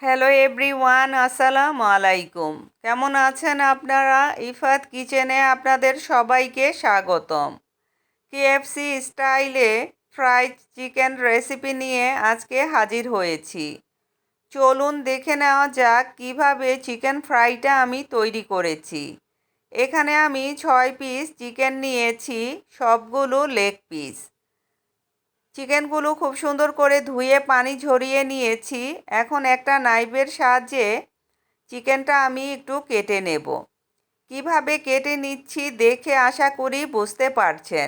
Hello everyone, আসসালামু আলাইকুম। কেমন আছেন আপনারা? ইফাত কিচেনে আপনাদের সবাইকে স্বাগতম। কেএফসি স্টাইলে ফ্রাইড চিকেন রেসিপি নিয়ে আজকে হাজির হয়েছি। চলুন দেখে নেওয়া যাক কিভাবে চিকেন ফ্রাইটা আমি তৈরি করেছি। এখানে আমি 6 পিস চিকেন নিয়েছি, সবগুলো লেগ পিস। চিকেনগুলো খুব সুন্দর করে ধুয়ে পানি ঝরিয়ে নিয়েছি। এখন একটা নাইফের সাহায্যে চিকেনটা আমি একটু কেটে নেব। কিভাবে কেটে নিচ্ছি দেখে আশা করি বুঝতে পারছেন।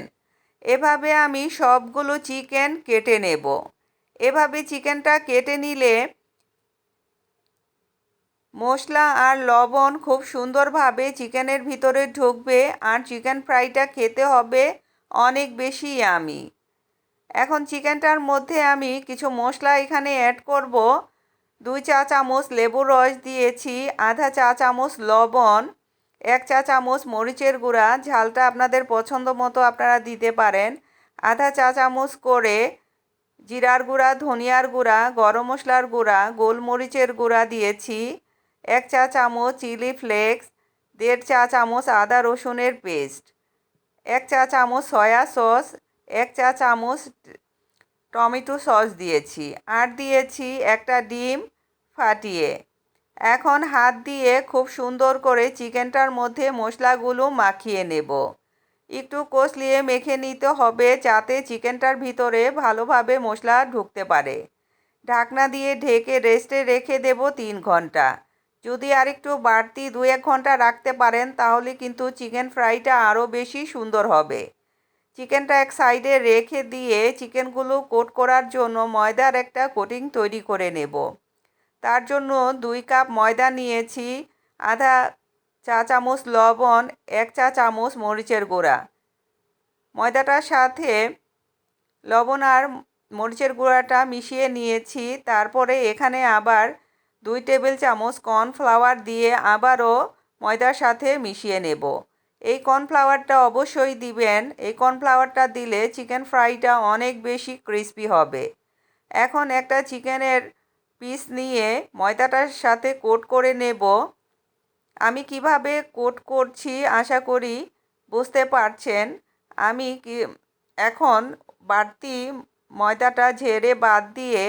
এভাবে আমি সবগুলো চিকেন কেটে নেব। এভাবে চিকেনটা কেটে নিলে মশলা আর লবণ খুব সুন্দরভাবে চিকেনের ভিতরে ঢুকবে আর চিকেন ফ্রাইটা খেতে হবে অনেক বেশি ইয়ামি। এখন চিকেনটার মধ্যে আমি কিছু মশলা এখানে অ্যাড করব। 2 চা চামচ লেবুর রস দিয়েছি, আধা চা চামচ লবণ, 1 চা চামচ মরিচের গুঁড়া, ঝালটা আপনাদের পছন্দ মতো আপনারা দিতে পারেন, আধা চা চামচ করে জিরার গুঁড়া, ধনিয়ার গুঁড়া, গরম মশলার গুঁড়া, গোলমরিচের গুঁড়া দিয়েছি, 1 চা চামচ চিলি ফ্লেক্স, 1.5 চা চামচ আদা রসুনের পেস্ট, 1 চা চামচ সয়া সস, 1 চা চামচ টমেটো সস দিয়েছি আর দিয়েছি একটা ডিম ফাটিয়ে। এখন হাত দিয়ে খুব সুন্দর করে চিকেনটার মধ্যে মশলাগুলো মাখিয়ে নেব। একটু কষলিয়ে মেখে নিতে হবে যাতে চিকেনটার ভিতরে ভালোভাবে মশলা ঢুকতে পারে। ঢাকনা দিয়ে ঢেকে রেস্টে রেখে দেব 3 ঘন্টা। যদি আরেকটু বাড়তি 2-1 ঘন্টা রাখতে পারেন তাহলে কিন্তু চিকেন ফ্রাইটা আরও বেশি সুন্দর হবে। চিকেনটা এক সাইডে রেখে দিয়ে চিকেনগুলো কোট করার জন্য ময়দার একটা কোটিং তৈরি করে নেব। তার জন্য 2 কাপ ময়দা নিয়েছি, আধা চা চামচ লবণ, 1 চা চামচ মরিচের গুঁড়া। ময়দাটার সাথে লবণ আর মরিচের গুঁড়াটা মিশিয়ে নিয়েছি। তারপরে এখানে আবার 2 টেবিল চামচ কর্নফ্লাওয়ার দিয়ে আবারও ময়দার সাথে মিশিয়ে নেব। এই কর্নফ্লাওয়ারটা অবশ্যই দিবেন। এই কর্নফ্লাওয়ারটা দিলে চিকেন ফ্রাইটা অনেক বেশি ক্রিস্পি হবে। এখন একটা চিকেনের পিস নিয়ে ময়দাটার সাথে কোট করে নেব। আমি কিভাবে কোট করছি আশা করি বুঝতে পারছেন। আমি এখন বাড়তি ময়দাটা ঝেড়ে বাদ দিয়ে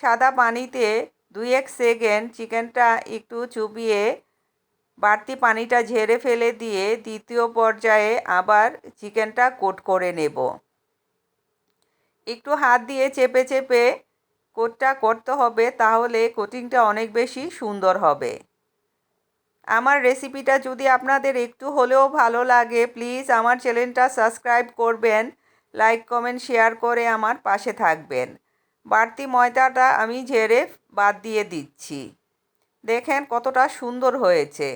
সাদা পানিতে 2-1 সেকেন্ড চিকেনটা একটু চুবিয়ে বাড়তি পানিটা ঝেড়ে ফেলে দিয়ে দ্বিতীয় পর্যায়ে আবার চিকেনটা কোট করে নেব। একটু হাত দিয়ে চেপে চেপে কোটটা করতে হবে, তাহলে কোটিংটা অনেক বেশি সুন্দর হবে। আমার রেসিপিটা যদি আপনাদের একটু হলেও ভালো লাগে প্লিজ আমার চ্যানেলটা সাবস্ক্রাইব করবেন, লাইক কমেন্ট শেয়ার করে আমার পাশে থাকবেন। বাড়তি ময়দাটা আমি ঝেড়ে বাদ দিয়ে দিচ্ছি। দেখেন কতটা সুন্দর হয়েছে।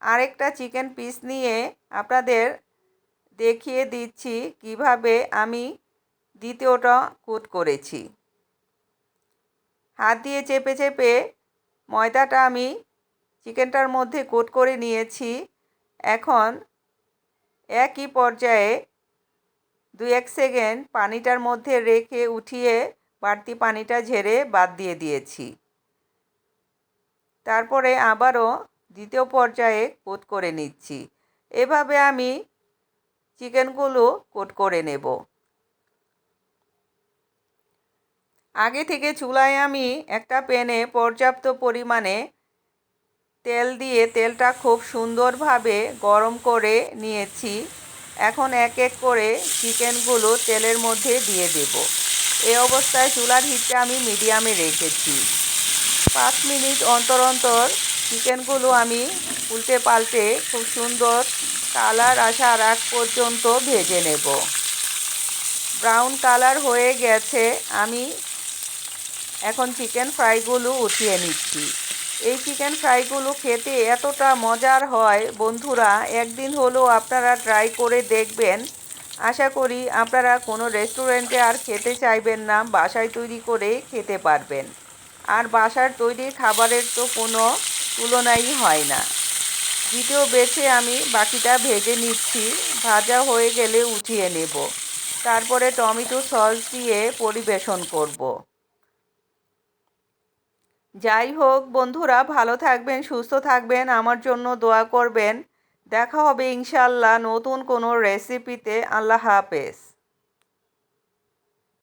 আরেকটা চিকেন পিস নিয়ে আপনাদের দেখিয়ে দিচ্ছি কিভাবে আমি দ্বিতীয়টা কোট করেছি। হাত দিয়ে চেপে চেপে ময়দাটা আমি চিকেনটার মধ্যে কোট করে নিয়েছি। এখন একই পর্যায়ে 2-1 সেকেন্ড পানিটার মধ্যে রেখে উঠিয়ে বাড়তি পানিটা ঝেড়ে বাদ দিয়ে দিয়েছি। তারপরে আবারও দ্বিতীয় পর্যায়ে কোট করে নিচ্ছি। এভাবে আমি চিকেনগুলো কোট করে নেব। আগে থেকে চুলায় আমি একটা প্যানে পর্যাপ্ত পরিমাণে তেল দিয়ে তেলটা খুব সুন্দরভাবে গরম করে নিয়েছি। এখন এক এক করে চিকেনগুলো তেলের মধ্যে দিয়ে দেব। এই অবস্থায় চুলার হিটটা আমি মিডিয়ামে রেখেছি। 5 মিনিট অন্তর অন্তর চিকেনগুলো আমি উল্টে পাল্টে খুব সুন্দর কালার আসার আগ পর্যন্ত ভেজে নেব। ব্রাউন কালার হয়ে গেছে। আমি এখন চিকেন ফ্রাইগুলো উঠিয়ে নিচ্ছি। এই চিকেন ফ্রাইগুলো খেতে এতটা মজার হয় বন্ধুরা, একদিন হলেও আপনারা ট্রাই করে দেখবেন। আশা করি আপনারা কোনো রেস্টুরেন্টে আর খেতে চাইবেন না, বাসায় তৈরি করে খেতে পারবেন। আর বাসার তৈরি খাবারের তো কোনো তুলনাই হয় না। দ্বিতীয় বেছে আমি বাকিটা ভেজে নিচ্ছি। ভাজা হয়ে গেলে উঠিয়ে নেব। তারপরে টমেটো সস দিয়ে পরিবেশন করব। যাই হোক বন্ধুরা, ভালো থাকবেন, সুস্থ থাকবেন, আমার জন্য দোয়া করবেন। দেখা হবে ইনশাআল্লাহ নতুন কোনো রেসিপিতে। আল্লাহ হাফেজ।